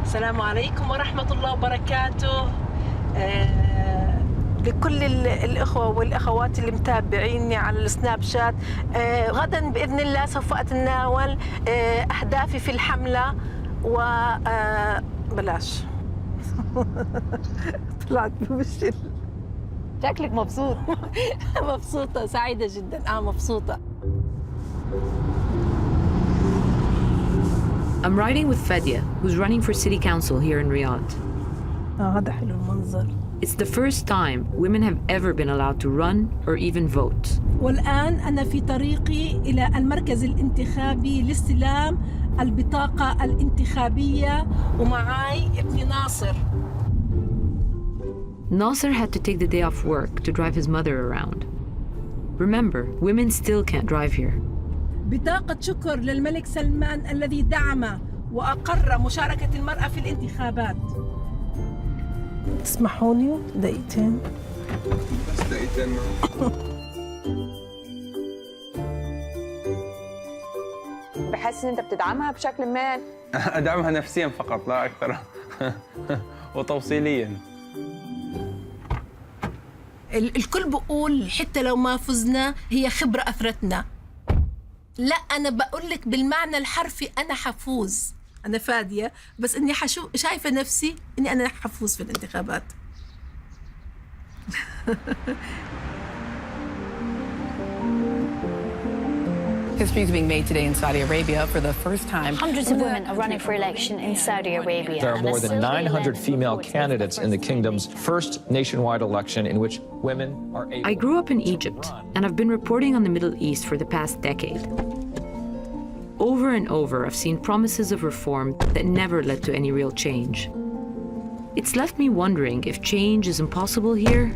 السلام عليكم ورحمة الله وبركاته. لكل الإخوة والأخوات اللي متابعيني على السناب شات، غدا بإذن الله سوف أتناول أهدافي في الحملة بلاش طلعت بمشكل. شكلك مبسوط. مبسوطة، سعيدة جدا. مبسوطة. I'm riding with Fadia, who's running for city council here in Riyadh. هذا حلو المنظر. It's the first time women have ever been allowed to run or even vote. والآن أنا في طريقي إلى المركز الانتخابي لاستلام البطاقة الانتخابية، ومعاي ابني ناصر. Nasser had to take the day off work to drive his mother around. Remember, women still can't drive here. بطاقة شكر للملك سلمان الذي دعم وأقر مشاركة المرأة في الانتخابات. تسمحوني دقيقتين؟ بس دقيقتين. بحس ان انت بتدعمها بشكل ما؟ أدعمها نفسيا فقط لا أكثر. وتوصيليا. الكل بقول حتى لو ما فزنا هي خبرة أثرتنا. لا، أنا بقول لك بالمعنى الحرفي أنا حفوز. أنا فادية، بس إني شايفة نفسي إني أنا حفوز في الانتخابات. History is being made today in Saudi Arabia for the first time. Hundreds of women are running for election in Saudi Arabia. There are more than 900 female candidates in the kingdom's first nationwide election in which women are able. I grew up in Egypt, and I've been reporting on the Middle East for the past decade. Over and over, I've seen promises of reform that never led to any real change. It's left me wondering if change is impossible here,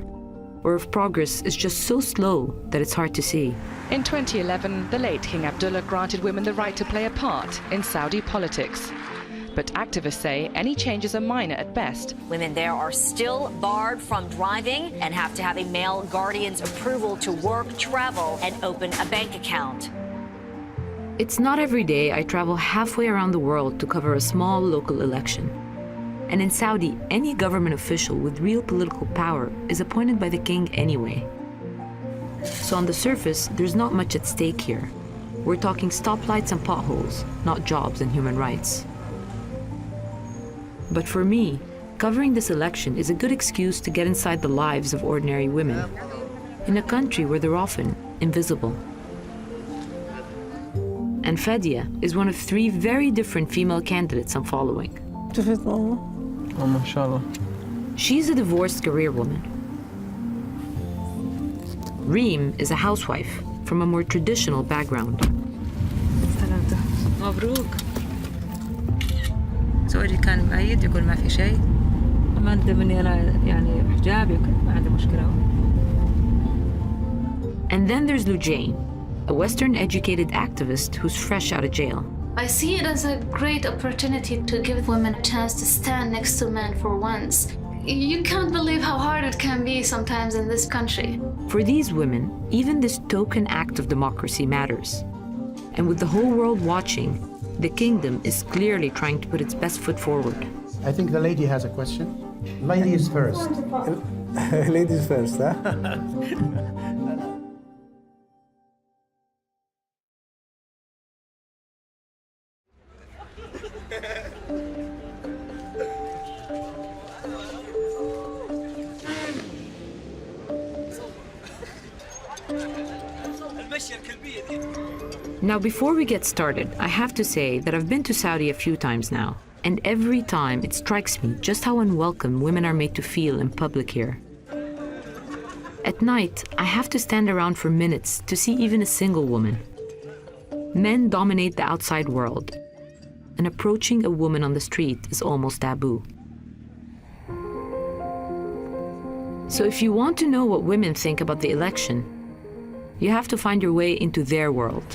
or if progress is just so slow that it's hard to see. In 2011, the late King Abdullah granted women the right to play a part in Saudi politics. But activists say any changes are minor at best. Women there are still barred from driving and have to have a male guardian's approval to work, travel, and open a bank account. It's not every day I travel halfway around the world to cover a small local election. And in Saudi, any government official with real political power is appointed by the king anyway. So on the surface, there's not much at stake here. We're talking stoplights and potholes, not jobs and human rights. But for me, covering this election is a good excuse to get inside the lives of ordinary women in a country where they're often invisible. And Fadia is one of 3 very different female candidates I'm following. She's a divorced career woman. Reem is a housewife from a more traditional background. مبروك. زوجي كان مؤيد يقول ما في شيء. ما عندي مني أنا يعني حجابي ما عندي مشكلة. And then there's Lujane, a Western-educated activist who's fresh out of jail. I see it as a great opportunity to give women a chance to stand next to men for once. You can't believe how hard it can be sometimes in this country. For these women, even this token act of democracy matters. And with the whole world watching, the kingdom is clearly trying to put its best foot forward. I think the lady has a question. Ladies first. Ladies first, huh? Now, before we get started, I have to say that I've been to Saudi a few times now, and every time it strikes me just how unwelcome women are made to feel in public here. At night, I have to stand around for minutes to see even a single woman. Men dominate the outside world, and approaching a woman on the street is almost taboo. So if you want to know what women think about the election, you have to find your way into their world.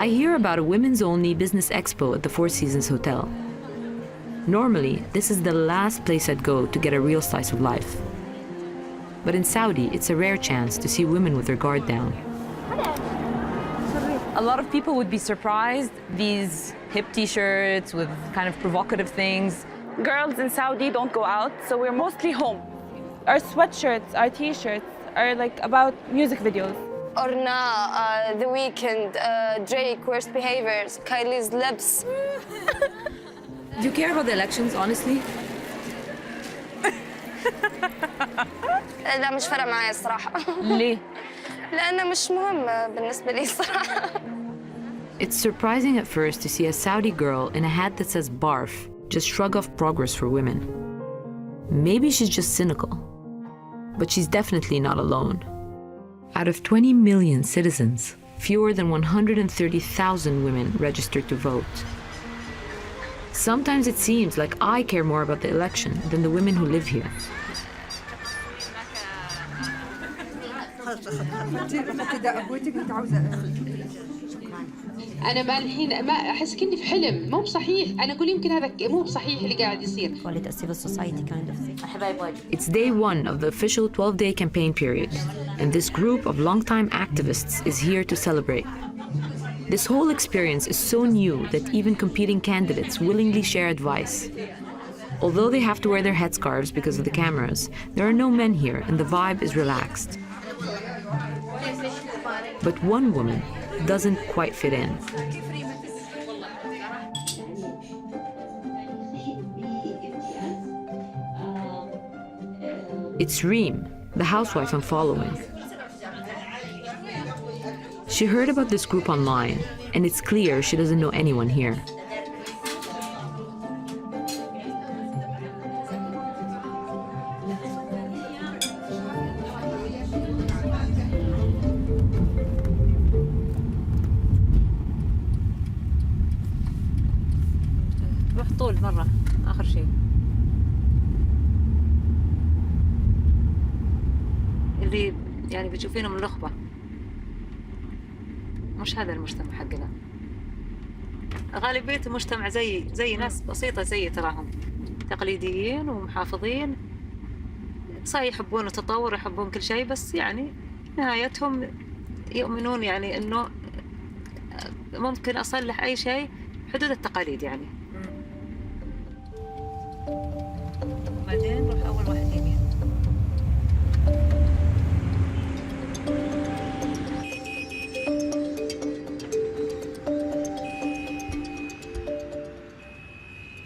I hear about a women's-only business expo at the Four Seasons Hotel. Normally, this is the last place I'd go to get a real slice of life. But in Saudi, it's a rare chance to see women with their guard down. A lot of people would be surprised, these hip t-shirts with kind of provocative things. Girls in Saudi don't go out, so we're mostly home. Our sweatshirts, our t-shirts are like about music videos. Orna, The Weeknd, Drake, Worst Behaviors, Kylie's Lips. Do you care about the elections, honestly? لا مش فارقة معايا الصراحة. ليه؟ لأنه مش مهم بالنسبة لي الصراحة. It's surprising at first to see a Saudi girl in a hat that says BARF just shrug off progress for women. Maybe she's just cynical, but she's definitely not alone. Out of 20 million citizens, fewer than 130,000 women registered to vote. Sometimes it seems like I care more about the election than the women who live here. أنا ما الحين ما أحس كني في حلم مو بصحيح أنا أقول يمكن هذا مو بصحيح اللي قاعد يصير. It's day one of the official 12-day campaign period, and this group of longtime activists is here to celebrate. This whole experience is so new that even competing candidates willingly share advice. Although they have to wear their headscarves because of the cameras, there are no men here and the vibe is relaxed. But one woman doesn't quite fit in. It's Reem, the housewife I'm following. She heard about this group online, and it's clear she doesn't know anyone here. روح طول مرة آخر شيء. اللي يعني بتشوفينهم النخبة. مش هذا المجتمع حقنا. غالبية المجتمع زي ناس بسيطة زي تراهم تقليديين ومحافظين. صحيح يحبون التطور يحبون كل شيء بس يعني نهايتهم يؤمنون يعني إنه ممكن أصلح أي شيء حدود التقاليد يعني. بعدين نروح أول واحد يمين.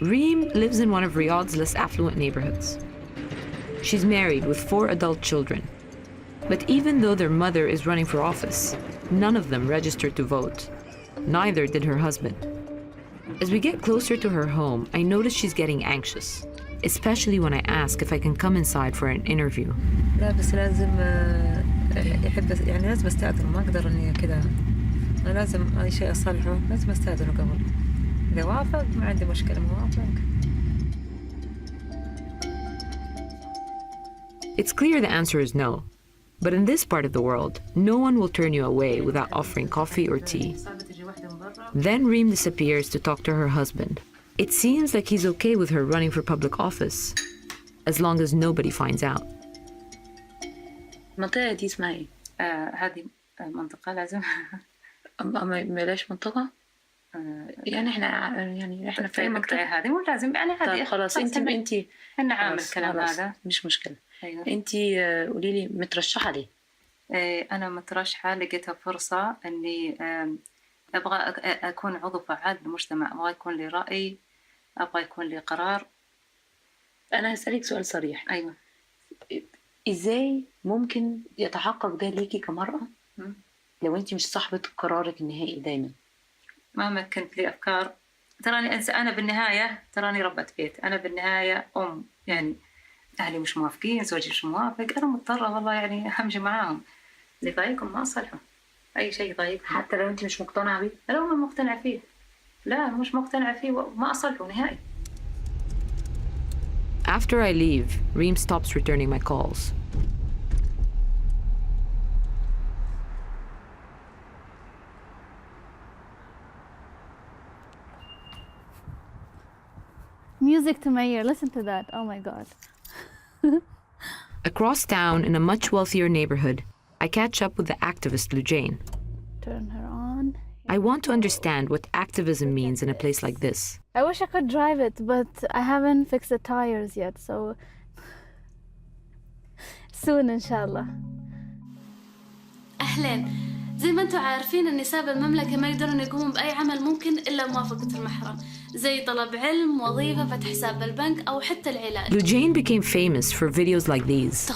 Reem lives in one of Riyadh's less affluent neighborhoods. She's married with 4 adult children. But even though their mother is running for office, none of them registered to vote. Neither did her husband. As we get closer to her home, I notice she's getting anxious, especially when I ask if I can come inside for an interview. لا بس لازم يحب يعني لازم استأذن ما أقدر إني كذا. أنا لازم أي شيء أصلحه لازم أستأذنه قبل. إذا وافق ما عندي مشكلة موافق. It's clear the answer is no. But in this part of the world, no one will turn you away without offering coffee or tea. Then Reem disappears to talk to her husband. It seems like he's okay with her running for public office, as long as nobody finds out. المنطقة دي اسمها إيه؟ هذه منطقة لازم. ما ليش منطقة؟ يعني إحنا في منطقة هذه مو لازم يعني هذه. طيب خلاص أنت إحنا عامل الكلام هذا مش مشكلة. أيوة. أنت قولي لي مترشحة ليه؟ أنا مترشحة لقيتها فرصة إني أبغى أكون عضو فعال بالمجتمع، أبغى يكون لي رأي، أبغى يكون لي قرار. أنا هسألك سؤال صريح. أيوة. إزاي ممكن يتحقق ده ليكي كمرأة لو أنت مش صاحبة قرارك النهائي دايما؟ مهما كنت لي أفكار تراني أنا بالنهاية تراني ربة بيت، أنا بالنهاية أم يعني أهلي مش موافقين، زوجي مش موافق، أنا مضطرة والله يعني أمشي معاهم. اللي يضايقهم ما أصلحه، أي شيء يضايق حتى لو أنت مش مقتنعة بيه. لو ما مقتنعة فيه لا مش مقتنعة فيه وما أصلحه نهائي. After I leave, Reem stops returning my calls. Music to my ear. Listen to that. Oh my God. Across town, in a much wealthier neighborhood, I catch up with the activist Lujain. Turn her on. I want to understand what activism means in a place like this. I wish I could drive it, but I haven't fixed the tires yet, so soon inshallah. أهلين. زي ما انتم عارفين النساء بالمملكة ما يقدرون يقومون بأي عمل ممكن إلا موافقة المحرم، زي طلب علم، وظيفة، فتح حساب بالبنك أو حتى العلاج. Lujain became famous for videos like these.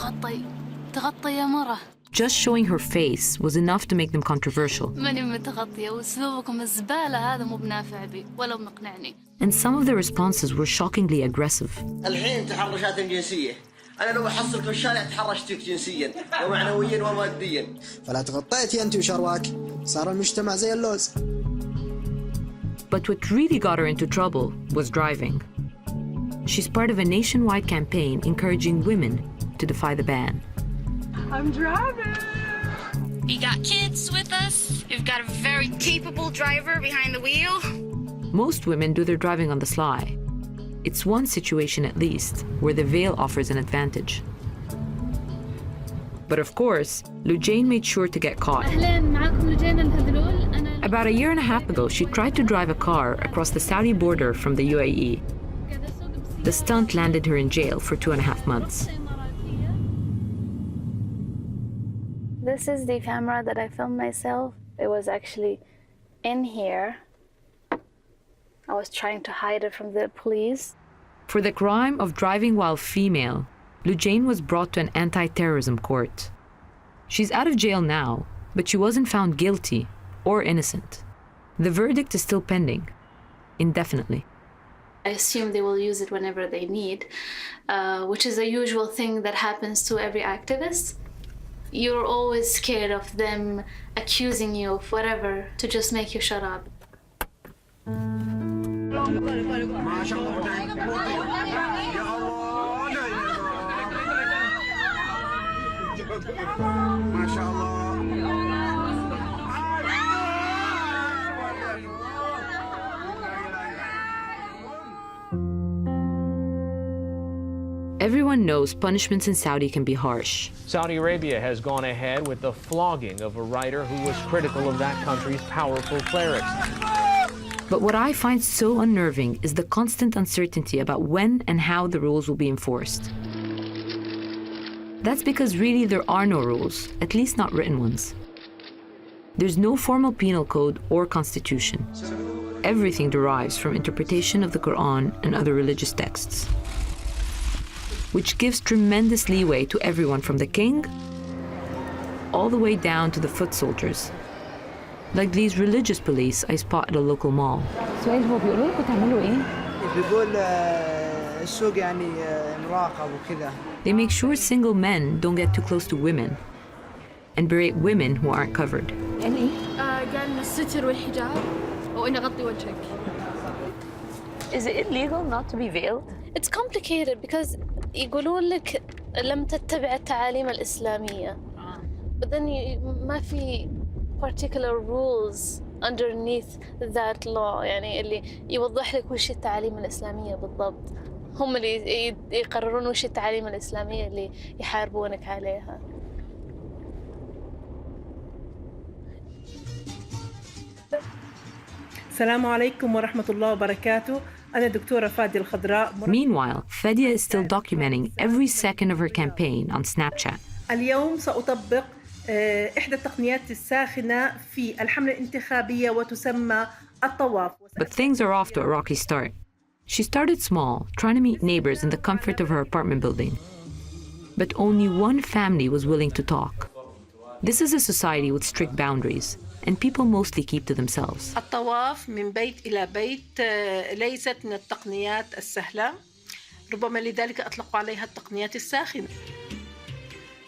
تغطي يا مرة. Just showing her face was enough to make them controversial. ماني متغطية وأسلوبكم الزبالة هذا مو بنافع بي ولا بنقنعني. And some of the responses were shockingly aggressive. الحين تحرشات جنسية. أنا لو أحصلك في الشارع تحرشتك جنسيا ومعنويا وماديا. فلا تغطيتي أنت وشرواك صار المجتمع زي اللوز. But what really got her into trouble was driving. She's part of a nationwide campaign encouraging women to defy the ban. I'm driving. We got kids with us. We've got a very capable driver behind the wheel. Most women do their driving on the sly. It's one situation at least where the veil offers an advantage. But of course, Lujain made sure to get caught. About a year and a half ago, she tried to drive a car across the Saudi border from the UAE. The stunt landed her in jail for 2.5 months. This is the camera that I filmed myself. It was actually in here. I was trying to hide it from the police. For the crime of driving while female, Lujain was brought to an anti-terrorism court. She's out of jail now, but she wasn't found guilty or innocent. The verdict is still pending, indefinitely. I assume they will use it whenever they need, which is a usual thing that happens to every activist. You're always scared of them accusing you of whatever to just make you shut up. Everyone knows punishments in Saudi can be harsh. Saudi Arabia has gone ahead with the flogging of a writer who was critical of that country's powerful clerics. But what I find so unnerving is the constant uncertainty about when and how the rules will be enforced. That's because really there are no rules, at least not written ones. There's no formal penal code or constitution. Everything derives from interpretation of the Quran and other religious texts, which gives tremendous leeway to everyone from the king all the way down to the foot soldiers, like these religious police I spot at a local mall. سؤال هو بيقولوا لكم تعملوا إيه؟ بيقول السوق يعني مراقب وكذا. They make sure single men don't get too close to women and berate women who aren't covered. يعني إيه؟ قال الستر والحجاب وإني أغطي وجهك. Is it illegal not to be veiled? It's complicated because يقولون لك لم تتبع التعاليم الإسلامية. But then ما في particular rules underneath that law يعني اللي يوضح لك وش التعاليم الإسلامية بالضبط. هم اللي يقررون وش التعاليم الإسلامية اللي يحاربونك عليها. السلام عليكم ورحمة الله وبركاته. أنا دكتورة فادية الخضراء. Meanwhile, Fadia is still documenting every second of her campaign on Snapchat. اليوم سأطبق إحدى التقنيات الساخنة في الحملة الانتخابية وتسمى الطواف. But things are off to a rocky start. She started small, trying to meet neighbors in the comfort of her apartment building. But only one family was willing to talk. This is a society with strict boundaries, and people mostly keep to themselves. الطواف من بيت إلى بيت ليست من التقنيات السهلة، ربما لذلك أطلقوا عليها التقنيات الساخنة.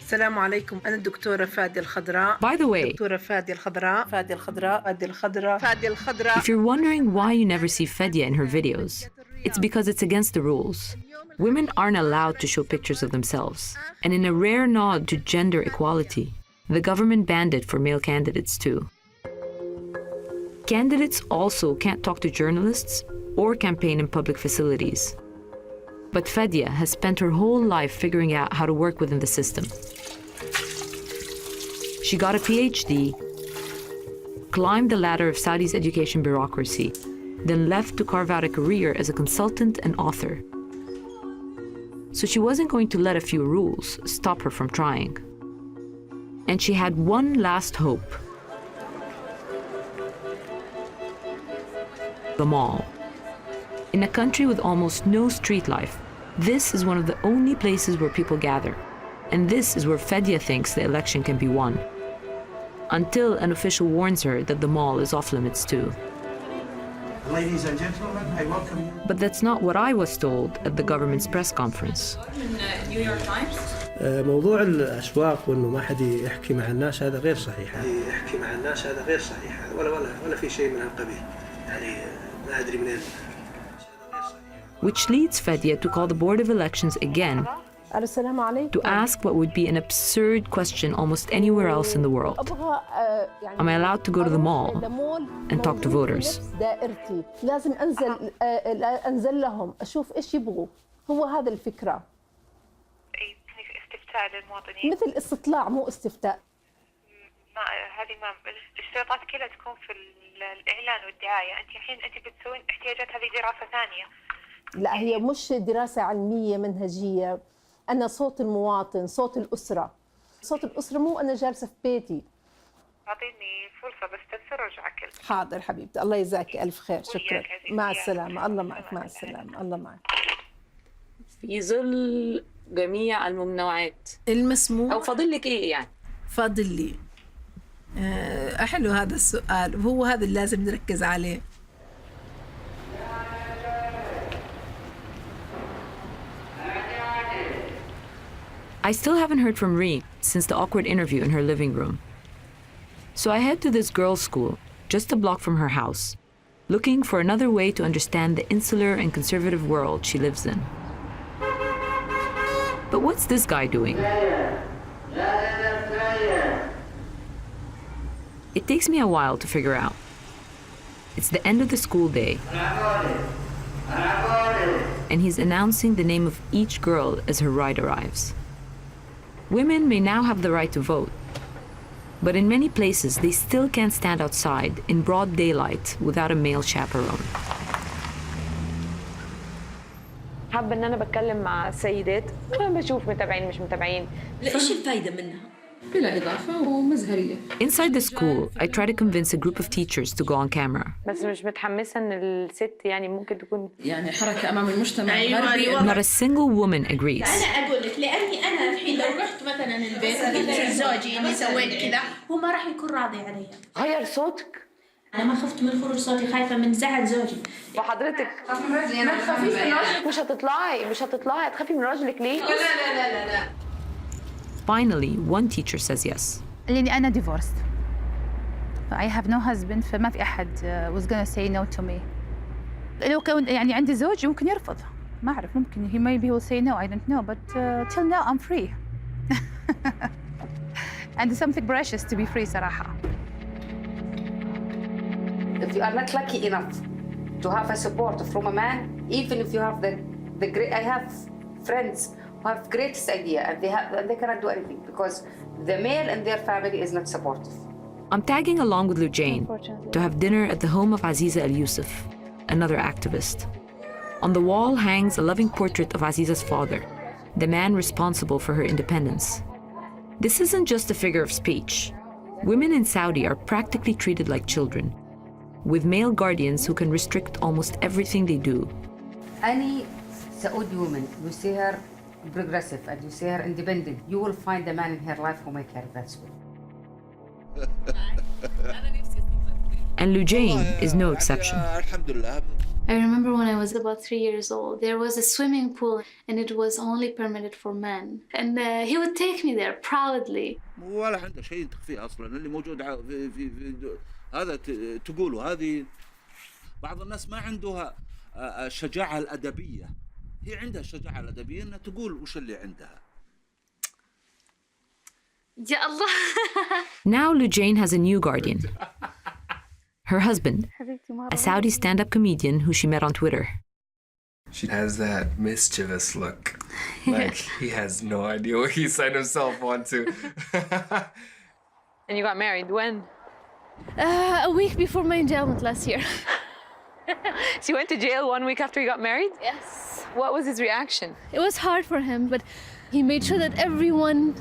السلام عليكم، أنا الدكتورة فادية الخضراء. By the way, دكتورة فادية الخضراء، فادية الخضراء، فادية الخضراء، فادية الخضراء. If you're wondering why you never see Fadia in her videos, it's because it's against the rules. Women aren't allowed to show pictures of themselves. And in a rare nod to gender equality, the government banned it for male candidates too. Candidates also can't talk to journalists or campaign in public facilities. But Fadia has spent her whole life figuring out how to work within the system. She got a PhD, climbed the ladder of Saudi's education bureaucracy, then left to carve out a career as a consultant and author. So she wasn't going to let a few rules stop her from trying. And she had one last hope. The mall. In a country with almost no street life, this is one of the only places where people gather. And this is where Fadia thinks the election can be won. Until an official warns her that the mall is off limits too. Ladies and gentlemen, I welcome you. But that's not what I was told at the government's press conference. New York Times. موضوع الأسواق وإنه ما حد يحكي مع الناس هذا غير صحيح. يحكي مع الناس هذا غير صحيح. ولا في شيء من هالقبيل. يعني ما أدري منين. Which leads Fadia to call the Board of Elections again to ask what would be an absurd question almost anywhere else in the world. Am I allowed to go to the mall and talk to voters? لازم أنزل لهم أشوف إيش يبغوا. هو هذا الفكرة. استفتاء للمواطنين. مثل استطلاع مو استفتاء. هذه ما الاشتراطات كلها تكون في الإعلان والدعاية. أنت بتسوين احتياجات هذه دراسة ثانية. لا هي مش دراسة علمية منهجية. أنا صوت المواطن، صوت الأسرة. صوت الأسرة مو أنا جالسة في بيتي. أعطيني فرصة بس تتفرج أكل. حاضر حبيبتي، الله يجزاك ألف خير، شكرا. مع السلامة، الله معك، مع السلامة، الله معك. في ظل جميع الممنوعات المسموح أو فاضل لك إيه يعني؟ فاضل لي. حلو هذا السؤال، وهو هذا اللي لازم نركز عليه. I still haven't heard from Reem since the awkward interview in her living room. So I head to this girls' school, just a block from her house, looking for another way to understand the insular and conservative world she lives in. But what's this guy doing? It takes me a while to figure out. It's the end of the school day, and he's announcing the name of each girl as her ride arrives. Women may now have the right to vote, but in many places they still can't stand outside in broad daylight without a male chaperone. حابة إن أنا بتكلم مع السيدات، بشوف متابعين مش متابعين. إيش الفايدة منها؟ بلا إضافة ومزهرية. Inside the school, I try to convince a group of teachers to go on camera. بس مش متحمسة إن الست يعني ممكن تكون يعني حركة أمام المجتمع الغربي. Not a single woman agrees. أنا أقول لك لأني أنا الحين لو رحت مثلا البيت قلت لزوجي إني سويت كذا هو ما راح يكون راضي علي. غير صوتك. أنا ما خفت من خروج صوتي، خايفة من زعل زوجي. وحضرتك ما تخافيش من راجلك. مش هتطلعي تخافي من راجلك ليه؟ لا. Finally, one teacher says yes. لأني أنا divorced. I have no husband فما في أحد was gonna say no to me. لو كان يعني عندي زوج ممكن يرفض. ما أعرف ممكن he maybe will say no I don't know but till now I'm free. And it's something precious to be free صراحة. If you are not lucky enough to have a support from a man, even if you have the great, I have friends who have greatest idea and they cannot do anything because the male in their family is not supportive. I'm tagging along with Lujain to have dinner at the home of Aziza Al Yusuf, another activist. On the wall hangs a loving portrait of Aziza's father, the man responsible for her independence. This isn't just a figure of speech. Women in Saudi are practically treated like children, with male guardians who can restrict almost everything they do. Any Saudi woman, you see her progressive and you see her independent, you will find a man in her life who make her that way. And Lujain is no exception. I remember when I was about 3 years old, there was a swimming pool and it was only permitted for men. And he would take me there proudly. ولا عنده شيء تخفيه اصلا اللي موجود في هذا تقولوا هذه بعض الناس ما عندها الشجاعة الأدبية. هي عندها الشجاعة الأدبية إنها تقول وش اللي عندها. يا الله. Now Lujain has a new guardian. Her husband, a Saudi stand-up comedian who she met on Twitter. She has that mischievous look. Like he has no idea what he signed himself onto. And you got married when? A week before my engagement last year. So you went to jail 1 week after you got married? Yes. What was his reaction? It was hard for him, but he made sure that everyone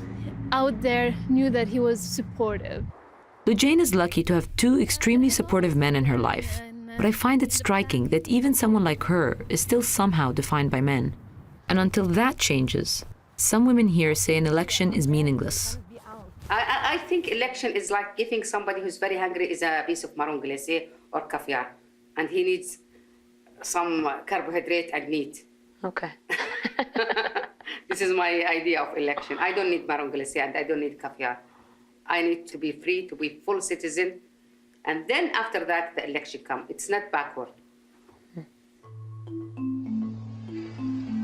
out there knew that he was supportive. Lujane is lucky to have two extremely supportive men in her life, but I find it striking that even someone like her is still somehow defined by men. And until that changes, some women here say an election is meaningless. I think election is like giving somebody who's very hungry is a piece of marron glacé or caviar, and he needs some carbohydrate and meat. Okay. This is my idea of election. I don't need marron glacé and I don't need caviar. I need to be free, to be full citizen, and then after that the election comes. It's not backward.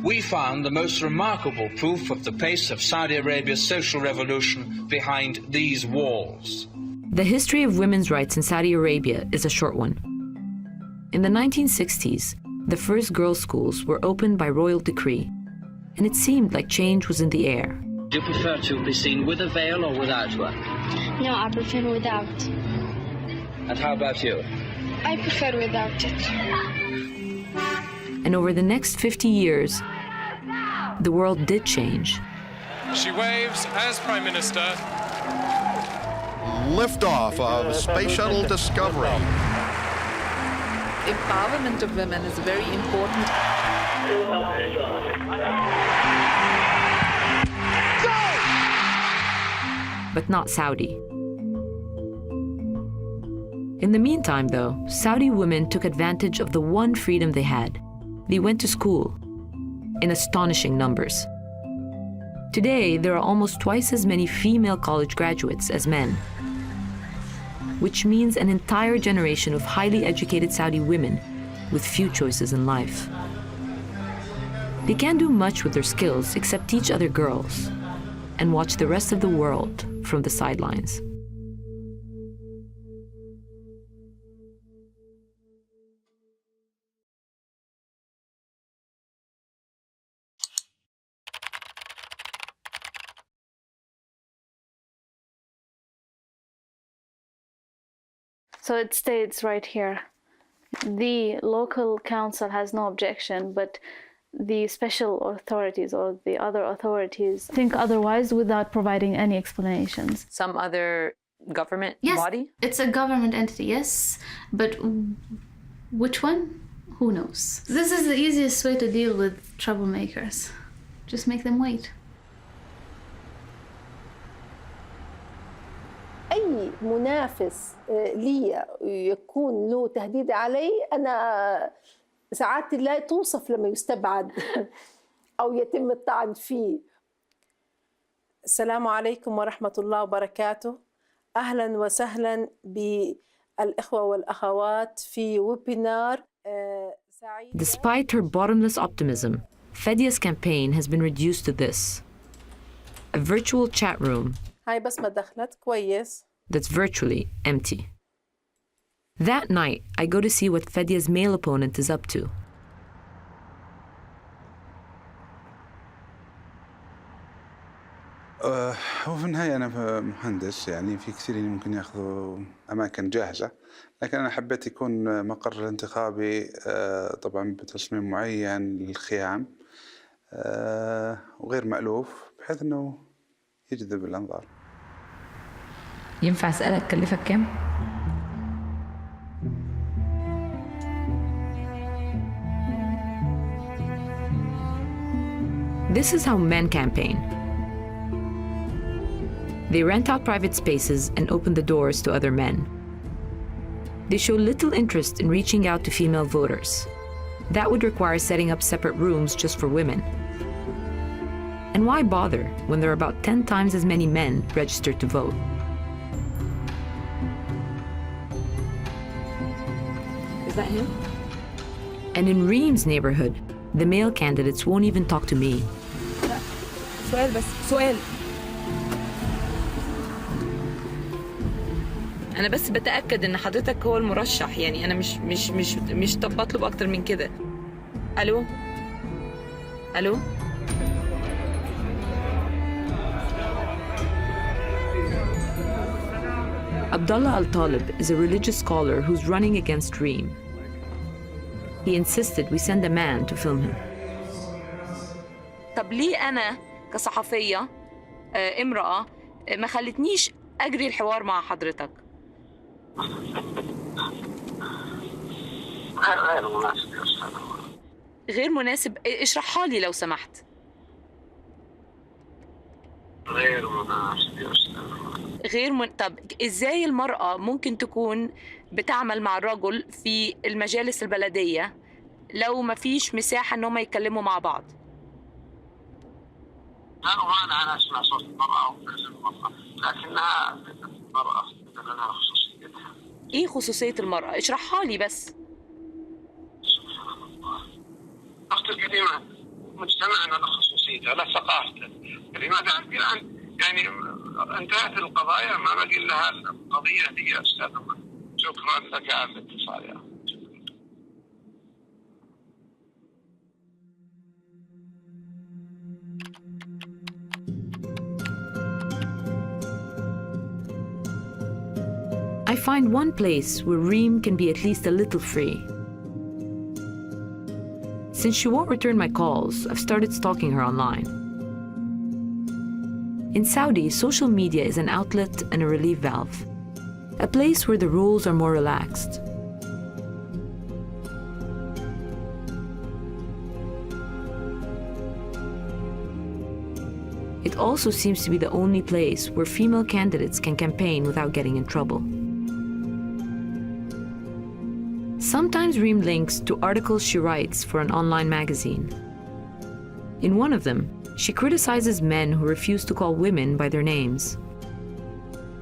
We found the most remarkable proof of the pace of Saudi Arabia's social revolution behind these walls. The history of women's rights in Saudi Arabia is a short one. In the 1960s, the first girls' schools were opened by royal decree, and it seemed like change was in the air. Do you prefer to be seen with a veil or without one? No, I prefer without. And how about you? I prefer without it. And over the next 50 years, the world did change. She waves as Prime Minister. Liftoff of Space Shuttle Discovery. Empowerment of women is very important. But not Saudi. In the meantime, though, Saudi women took advantage of the one freedom they had. They went to school in astonishing numbers. Today, there are almost twice as many female college graduates as men, which means an entire generation of highly educated Saudi women with few choices in life. They can't do much with their skills except teach other girls and watch the rest of the world from the sidelines. So it states right here, the local council has no objection, but the special authorities or the other authorities think otherwise without providing any explanations. Some other government body? It's a government entity, yes, but which one? Who knows? This is the easiest way to deal with troublemakers. Just make them wait. أي منافس لي يكون له تهديد علي أنا سعادة الله توصف لما يستبعد أو يتم الطعن فيه. السلام عليكم ورحمة الله وبركاته. أهلا وسهلا بالإخوة والأخوات في ويبينار سعيد. Despite her bottomless optimism, Fadia's campaign has been reduced to this: a virtual chat room هاي بس ما دخلت كويس. That's virtually empty. That night, I go to see what Fadia's male opponent is up to. هو في النهاية أنا مهندس، يعني في كثيرين ممكن يأخذوا أماكن جاهزة، لكن أنا حبيت يكون مقر انتخابي طبعا بتصميم معين للخيام وغير مألوف بحيث أنه يجذب الأنظار. ينفع أسألك كلفك كام؟ This is how men campaign. They rent out private spaces and open the doors to other men. They show little interest in reaching out to female voters. That would require setting up separate rooms just for women. And why bother when there are about 10 times as many men registered to vote? Is that him? And in Reem's neighborhood, the male candidates won't even talk to me. سؤال أنا بس بتأكد إن حضرتك هو المرشح، يعني أنا مش بطلب أكتر من كده. ألو؟ ألو؟ Abdullah Al-Talib is a religious scholar who's running against Reem. He insisted we send a man to film him. طب ليه أنا كصحفية امرأة ما خلتنيش أجري الحوار مع حضرتك؟ غير مناسب يا أستاذ. غير مناسب؟ اشرحها لي لو سمحت. غير مناسب يا أستاذ. طب إزاي المرأة ممكن تكون بتعمل مع الرجل في المجالس البلدية لو ما فيش مساحة إنهم يتكلموا مع بعض؟ لا أمانع أنا أسمع صوت المرأة أو تكلم المرأة، لكنها المرأة لها خصوصيتها. إيه خصوصية المرأة؟ اشرحها لي بس. سبحان الله. أختي الكريمة، مجتمعنا له خصوصيته، له ثقافته. لماذا الآن يعني انتهت القضايا ما بقي لها القضية دي يا أستاذ. شكرا لك على الاتصال يا أخي. I find one place where Reem can be at least a little free. Since she won't return my calls, I've started stalking her online. In Saudi, social media is an outlet and a relief valve, a place where the rules are more relaxed. It also seems to be the only place where female candidates can campaign without getting in trouble. Sometimes Reem links to articles she writes for an online magazine. In one of them, she criticizes men who refuse to call women by their names.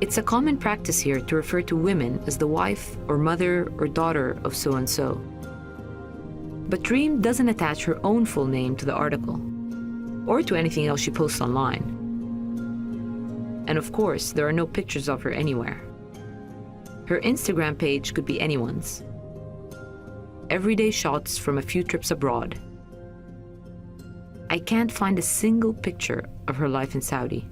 It's a common practice here to refer to women as the wife or mother or daughter of so-and-so. But Reem doesn't attach her own full name to the article, or to anything else she posts online. And of course, there are no pictures of her anywhere. Her Instagram page could be anyone's. Everyday shots from a few trips abroad. I can't find a single picture of her life in Saudi.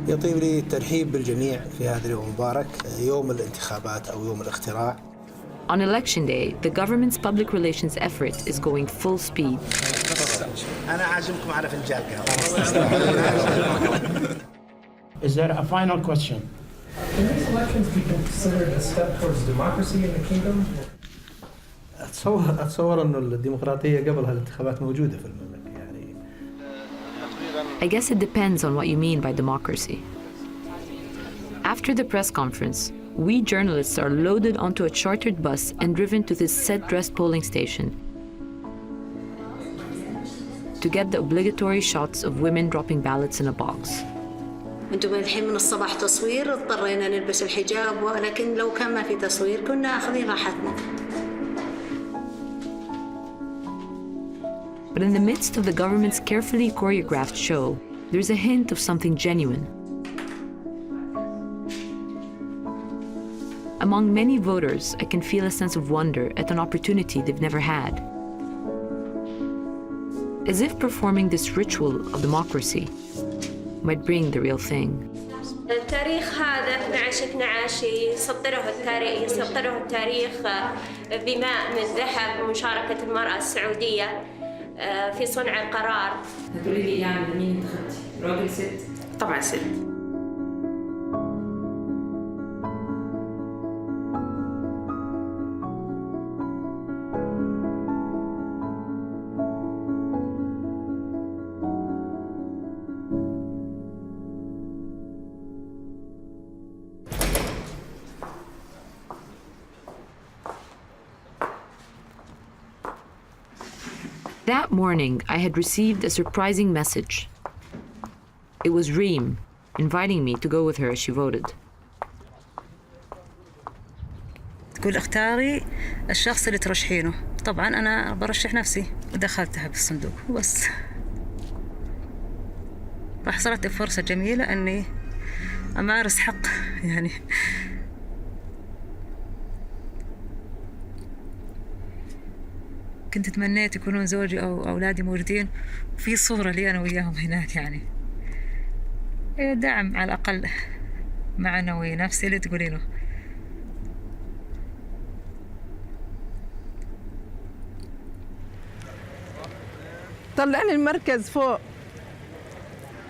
يطيب لي الترحيب بالجميع في هذا اليوم المبارك، يوم الانتخابات أو يوم الاختراع. On election day, the government's public relations effort is going full speed. أنا عازمكم على فنجان قهوة. Is there a final question? Can these elections be considered a step towards democracy in the kingdom? أتصور إنه الديمقراطية قبلها الانتخابات موجودة في المملكة يعني. I guess it depends on what you mean by democracy. After the press conference, we journalists are loaded onto a chartered bus and driven to this set-dressed polling station to get the obligatory shots of women dropping ballots in a box. انتم الحين من الصباح تصوير اضطرينا نلبس الحجاب، ولكن لو كان ما في تصوير كنا اخذين راحتنا. But in the midst of the government's carefully choreographed show, there's a hint of something genuine. Among many voters, I can feel a sense of wonder at an opportunity they've never had. As if performing this ritual of democracy might bring the real thing. التاريخ هذا 12/12 يسطره التاريخ بماء من ذهب ومشاركة المرأة السعودية في صنع القرار. هتقولي لي يعني مين انتخبتي؟ راجل ست؟ طبعا ست. That morning, I had received a surprising message. It was Reem inviting me to go with her as she voted. تقول اختاري الشخص اللي ترشحينه. طبعا أنا برشح نفسي ودخلتها بالصندوق وبس. فحصلت فرصة جميلة أني أمارس حق يعني. كنت تمنيت يكونون زوجي أو أولادي موجودين في صورة لي أنا وياهم هناك يعني. دعم على الأقل معنوي نفسي اللي تقولينه. طلعني المركز فوق.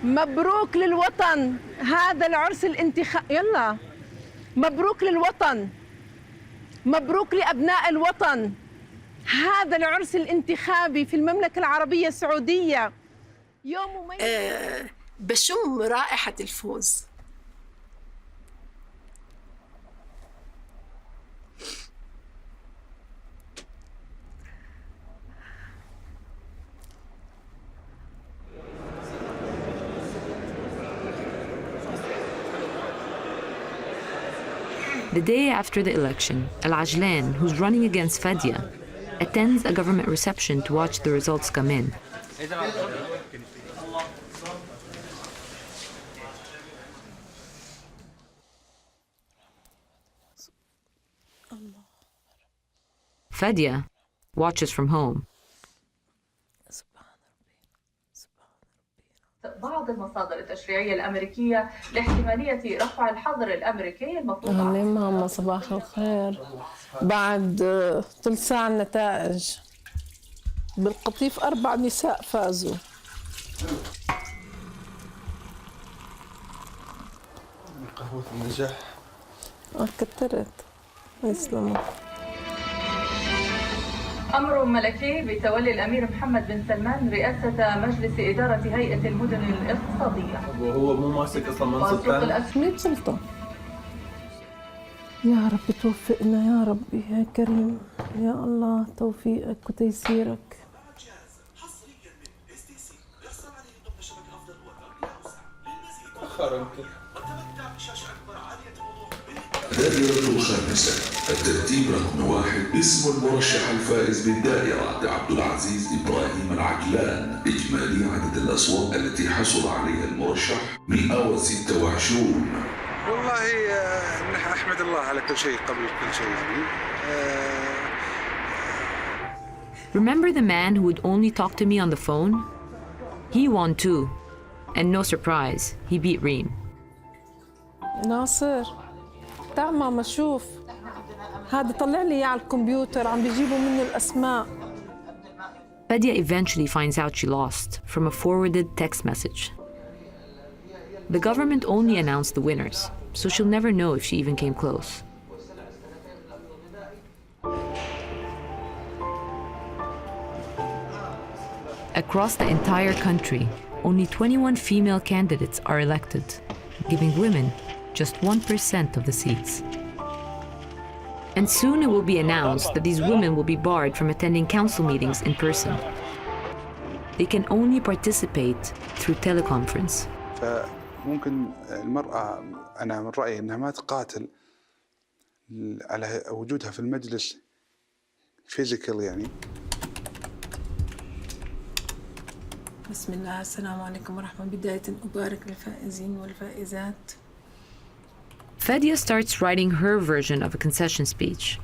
مبروك للوطن، هذا العرس الانتخابي. يلا مبروك للوطن، مبروك لأبناء الوطن. هذا العرس الانتخابي في المملكة العربية السعودية يوم مميز. بشم رائحة الفوز. The day after the election, Al Ajlan, who's running against Fadia, attends a government reception to watch the results come in. Fadia watches from home. بعض المصادر التشريعية الأمريكية لاحتمالية رفع الحظر الأمريكي المفروض. أهلا ماما، صباح الخير. بعد ثلث ساعة النتائج بالقطيف 4 نساء فازوا. قهوة النجاح. كترت. يسلموا. أمر ملكي بتولي الأمير محمد بن سلمان رئاسة مجلس إدارة هيئة المدن الاقتصادية. وهو مو ماسك أصلا منصب ثاني. 100 سلطة. يا رب توفقنا يا ربي يا كريم، يا الله توفيقك وتيسيرك. الدائرة الخامسة، الترتيب رقم 1، اسم المرشح الفائز بالدائرة عبد العزيز إبراهيم العجلان. إجمالي عدد الأصوات التي حصل عليها المرشح 126. والله أحمد الله على كل شيء قبل كل شيء يعني. Remember the man who would only talk to me on the phone? He won too. And no surprise, he beat Reem. ناصر تعال ماما شوف، هذا طلع لي اياه على الكمبيوتر، عم بيجيبوا منه الأسماء. Fadia eventually finds out she lost from a forwarded text message. The government only announced the winners, so she'll never know if she even came close. Across the entire country, only 21 female candidates are elected, giving women just 1% of the seats. And soon it will be announced that these women will be barred from attending council meetings in person. They can only participate through teleconference. فممكن المرأة أنا من رأيي أنها ما تقاتل على وجودها في المجلس فيزيكال يعني. بسم الله، السلام عليكم ورحمة. بداية أبارك للفائزين والفائزات. Fadia starts writing her version of a concession speech.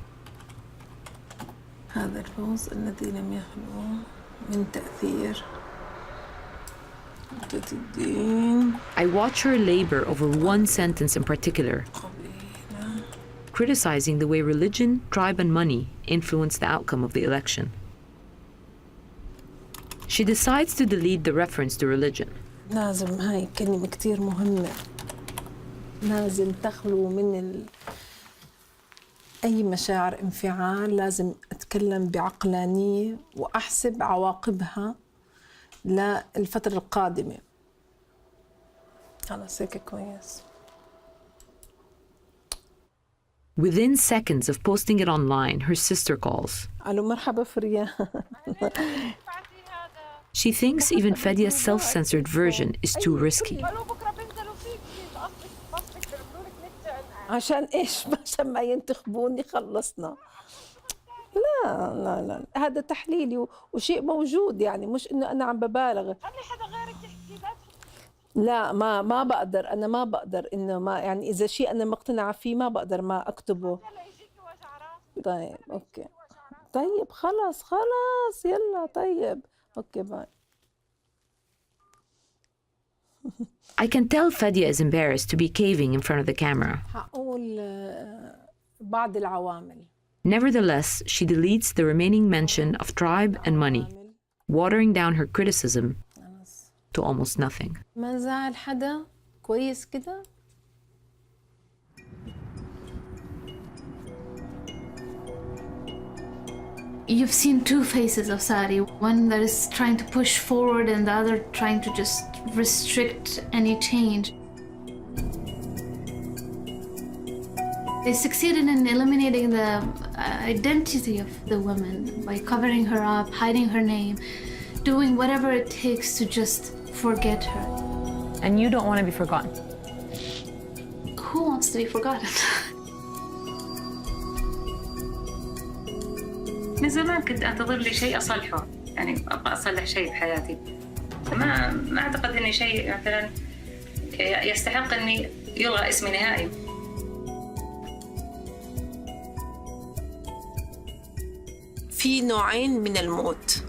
هذا الفوز الذي لم يخلو من تأثير الدين. I watch her labor over one sentence in particular, criticizing the way religion, tribe, and money influence the outcome of the election. She decides to delete the reference to religion. لازم هاي كلمة كتير مهمة، لازم تخلو من أي مشاعر انفعال، لازم أتكلم بعقلانية وأحسب عواقبها للفترة القادمة. خلاص هيك كويس. Within seconds of posting it online, her sister calls. ألو مرحبا فريا. She thinks even Fadia's self-censored version is too risky. عشان إيش؟ عشان ما ينتخبوني خلصنا. لا لا لا، هذا تحليلي وشيء موجود يعني، مش إنه أنا عم ببالغ. لا ما بقدر، أنا ما بقدر إنه ما يعني إذا شيء أنا مقتنعة فيه ما بقدر ما أكتبه. طيب أوكي، طيب خلاص يلا طيب أوكي باي. I can tell Fadia is embarrassed to be caving in front of the camera. هقول بعض العوامل. Nevertheless, she deletes the remaining mention of tribe and money, watering down her criticism to almost nothing. ما زعل حدا كويس كده. You've seen two faces of Sari, one that is trying to push forward and the other trying to just restrict any change. They succeeded in eliminating the identity of the woman by covering her up, hiding her name, doing whatever it takes to just forget her. And you don't want to be forgotten. Who wants to be forgotten? من زمان كنت أنتظر لي شيء أصلحه، يعني أبغى أصلح شيء بحياتي. ما أعتقد إني شيء مثلا يستحق إني يلغى اسمي نهائي. في نوعين من الموت.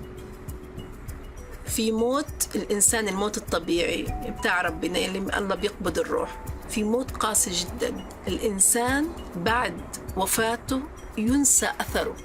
في موت الإنسان، الموت الطبيعي بتاع ربنا اللي الله بيقبض الروح. في موت قاسي جدا، الإنسان بعد وفاته ينسى أثره.